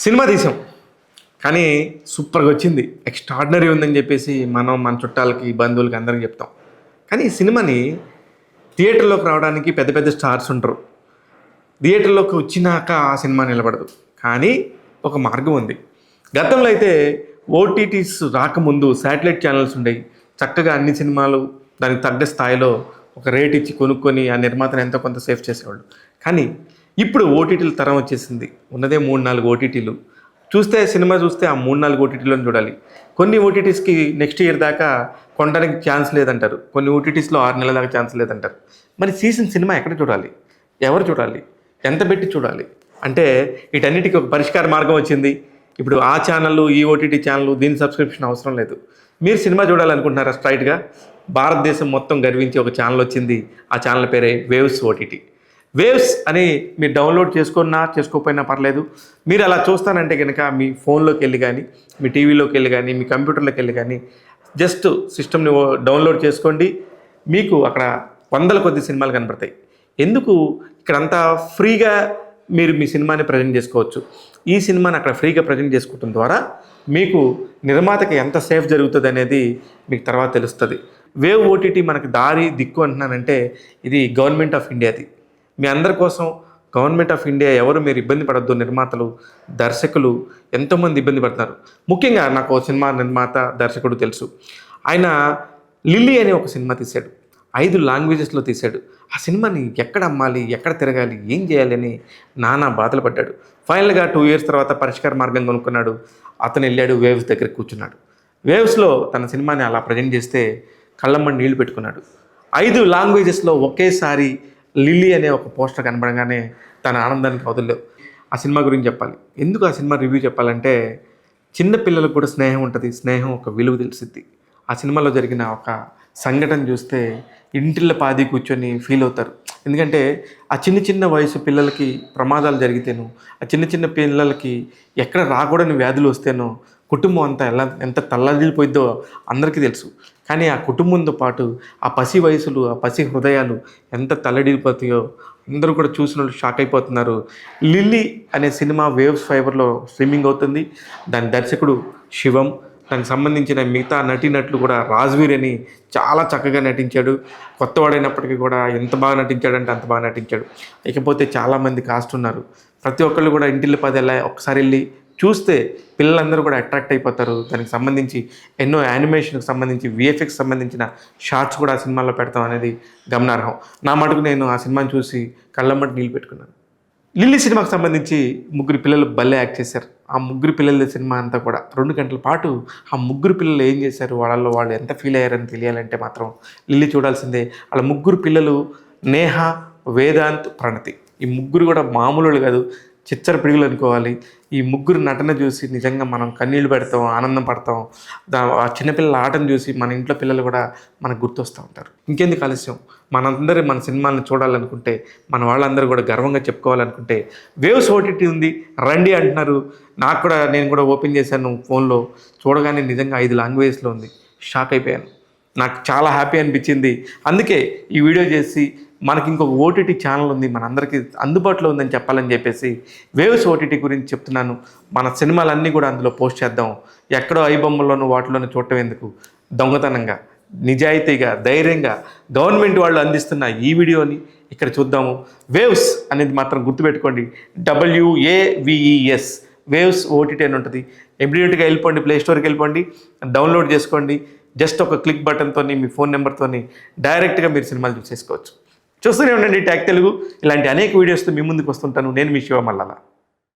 Cinema తీసాం కానీ సూపర్గా వచ్చింది, ఎక్స్ట్రాడినరీ ఉందని చెప్పేసి మనం మన చుట్టాలకి బంధువులకి అందరికీ చెప్తాం. కానీ ఈ సినిమాని థియేటర్లోకి రావడానికి పెద్ద పెద్ద స్టార్స్ ఉంటారు. థియేటర్లోకి వచ్చినాక ఆ సినిమా నిలబడదు. కానీ ఒక మార్గం ఉంది. గతంలో అయితే ఓటీటీస్ రాకముందు శాటిలైట్ ఛానల్స్ ఉండేవి. చక్కగా అన్ని సినిమాలు దానికి తగ్గ స్థాయిలో ఒక రేట్ ఇచ్చి కొనుక్కొని ఆ నిర్మాతను ఎంతో కొంత సేఫ్ చేసేవాళ్ళు. కానీ ఇప్పుడు ఓటీటీల తరం వచ్చేసింది. ఉన్నదే 3-4 ఓటీటీలు. సినిమా చూస్తే ఆ 3-4 ఓటీటీలను చూడాలి. కొన్ని ఓటీటీస్కి నెక్స్ట్ ఇయర్ దాకా కొనడానికి ఛాన్స్ లేదంటారు. కొన్ని ఓటీటీస్లో 6 నెలల దాకా ఛాన్స్ లేదంటారు. మరి సినిమా ఎక్కడ చూడాలి? ఎవరు చూడాలి? ఎంత పెట్టి చూడాలి? అంటే వీటన్నిటికీ ఒక పరిష్కార మార్గం వచ్చింది. ఇప్పుడు ఆ ఛానళ్ళు, ఈ ఓటీటీ ఛానళ్ళు, దీని సబ్స్క్రిప్షన్ అవసరం లేదు. మీరు సినిమా చూడాలనుకుంటున్నారా? స్ట్రైట్గా భారతదేశం మొత్తం గర్వించి ఒక ఛానల్ వచ్చింది. ఆ ఛానల్ పేరే వేవ్స్ ఓటీటీ. వేవ్స్ అని మీరు డౌన్లోడ్ చేసుకోకపోయినా పర్లేదు. మీరు అలా చూస్తానంటే కనుక మీ ఫోన్లోకి వెళ్ళి కానీ, మీ టీవీలోకి వెళ్ళి కానీ, మీ కంప్యూటర్లోకి వెళ్ళి కానీ జస్ట్ సిస్టమ్ని డౌన్లోడ్ చేసుకోండి. మీకు అక్కడ వందల కొద్ది సినిమాలు కనబడతాయి. ఎందుకు ఇక్కడంతా ఫ్రీగా మీరు మీ సినిమాని ప్రజెంట్ చేసుకోవచ్చు. ఈ సినిమాని అక్కడ ఫ్రీగా ప్రజెంట్ చేసుకోవడం ద్వారా మీకు నిర్మాతకి ఎంత సేఫ్ జరుగుతుంది అనేది మీకు తర్వాత తెలుస్తుంది. వేవ్ ఓటీటీ మనకి దారి దిక్కు అంటున్నానంటే ఇది గవర్నమెంట్ ఆఫ్ ఇండియాది. మీ అందరి కోసం గవర్నమెంట్ ఆఫ్ ఇండియా ఎవరు మీరు ఇబ్బంది పడద్దు. నిర్మాతలు, దర్శకులు ఎంతోమంది ఇబ్బంది పడుతున్నారు. ముఖ్యంగా నాకు సినిమా నిర్మాత, దర్శకుడు తెలుసు. ఆయన లిల్లీ అనే ఒక సినిమా తీశాడు. 5 లాంగ్వేజెస్లో తీశాడు. ఆ సినిమాని ఎక్కడ అమ్మాలి, ఎక్కడ తిరగాలి, ఏం చేయాలి అని నానా బాధలు పడ్డాడు. ఫైనల్గా 2 ఇయర్స్ తర్వాత పరిష్కార మార్గం కొనుక్కున్నాడు. అతను వెళ్ళాడు, వేవ్స్ దగ్గర కూర్చున్నాడు. వేవ్స్లో తన సినిమాని అలా ప్రజెంట్ చేస్తే కళ్ళమ్మని నీళ్లు పెట్టుకున్నాడు. 5 లాంగ్వేజెస్లో ఒకేసారి లిల్లీ అనే ఒక పోస్టర్ కనబడగానే తన ఆనందానికి వదలలేవు. ఆ సినిమా గురించి చెప్పాలి. ఎందుకు ఆ సినిమా రివ్యూ చెప్పాలంటే చిన్న పిల్లలకు కూడా స్నేహం ఉంటుంది. స్నేహం ఒక విలువ తెలిసిద్ది. ఆ సినిమాలో జరిగిన ఒక సంఘటన చూస్తే ఇంటిళ్ళ పాది కూర్చొని ఫీల్ అవుతారు. ఎందుకంటే ఆ చిన్న వయసు పిల్లలకి ప్రమాదాలు జరిగితేనో, ఆ చిన్న పిల్లలకి ఎక్కడ రాకూడని వ్యాధులు వస్తేనో కుటుంబం అంతా ఎంత తల్లడిల్లిపోయిద్దో అందరికీ తెలుసు. కానీ ఆ కుటుంబంతో పాటు ఆ పసి వయసులు, ఆ పసి హృదయాలు ఎంత తల్లడిల్లిపోతాయో అందరూ కూడా చూసిన వాళ్ళు షాక్ అయిపోతున్నారు. లిల్లీ అనే సినిమా వేవ్స్ ఫైబర్లో స్ట్రీమింగ్ అవుతుంది. దాని దర్శకుడు శివం. దానికి సంబంధించిన మిగతా నటీనటులు కూడా రాజ్వీర్ అని చాలా చక్కగా నటించాడు. కొత్తవాడైనప్పటికీ కూడా ఎంత బాగా నటించాడంటే అంత బాగా నటించాడు. ఇకపోతే చాలామంది కాస్ట్ ఉన్నారు. ప్రతి ఒక్కళ్ళు కూడా ఇంటిల్లి పదేలా ఒకసారి వెళ్ళి చూస్తే పిల్లలందరూ కూడా అట్రాక్ట్ అయిపోతారు. దానికి సంబంధించి ఎన్నో యానిమేషన్కి సంబంధించి, విఎఫ్ఎక్స్ సంబంధించిన షార్ట్స్ కూడా ఆ సినిమాలో పెడతాం అనేది గమనార్హం. నా మటుకు నేను ఆ సినిమాని చూసి కళ్ళమ్మటి నీళ్ళు పెట్టుకున్నాను. లిల్లీ సినిమాకి సంబంధించి 3 పిల్లలు భలే యాక్ట్ చేశారు. ఆ 3 పిల్లల సినిమా అంతా కూడా 2 గంటల పాటు ఆ 3 పిల్లలు ఏం చేశారు, వాళ్ళు ఎంత ఫీల్ అయ్యారని తెలియాలంటే మాత్రం లిల్లీ చూడాల్సిందే. వాళ్ళ 3 పిల్లలు నేహ, వేదాంత్, ప్రణతి. ఈ 3 కూడా మామూలు కాదు, చిచ్చర పిడుగులు అనుకోవాలి. ఈ 3 నటన చూసి నిజంగా మనం కన్నీళ్ళు పెడతాం, ఆనందం పడతాం. ఆ చిన్నపిల్లల ఆటను చూసి మన ఇంట్లో పిల్లలు కూడా మనకు గుర్తొస్తూ ఉంటారు. ఇంకెందుకు ఆలస్యం, మన సినిమాలను చూడాలనుకుంటే, మన వాళ్ళందరూ కూడా గర్వంగా చెప్పుకోవాలనుకుంటే వేవ్స్ ఓటీటీ ఉంది, రండి అంటున్నారు. నేను కూడా ఓపెన్ చేశాను ఫోన్లో. చూడగానే నిజంగా 5 లాంగ్వేజ్లో ఉంది. షాక్ అయిపోయాను. నాకు చాలా హ్యాపీ అనిపించింది. అందుకే ఈ వీడియో చేసి మనకి ఇంకొక ఓటీటీ ఛానల్ ఉంది, మనందరికీ అందుబాటులో ఉందని చెప్పాలని చెప్పేసి వేవ్స్ ఓటీటీ గురించి చెప్తున్నాను. మన సినిమాలన్నీ కూడా అందులో పోస్ట్ చేద్దాం. ఎక్కడో ఐబొమ్మల్లోనూ వాటిలోనూ చూడటం ఎందుకు, దొంగతనంగా, నిజాయితీగా, ధైర్యంగా గవర్నమెంట్ వాళ్ళు అందిస్తున్న ఈ వీడియోని ఇక్కడ చూద్దాము. వేవ్స్ అనేది మాత్రం గుర్తుపెట్టుకోండి, WAVES, వేవ్స్ ఓటీటీ అని ఉంటుంది. ఇమీడియట్గా వెళ్ళిపోండి, ప్లేస్టోర్కి వెళ్ళిపోండి, డౌన్లోడ్ చేసుకోండి. జస్ట్ ఒక క్లిక్ బటన్తో మీ ఫోన్ నెంబర్తో డైరెక్ట్గా మీరు సినిమాలు చూసేసుకోవచ్చు. చూస్తూనే ఉండండి ట్యాగ్ తెలుగు. ఇలాంటి అనేక వీడియోస్తో మీ ముందుకు వస్తుంటాను. నేను మీ శివ మల్లాల.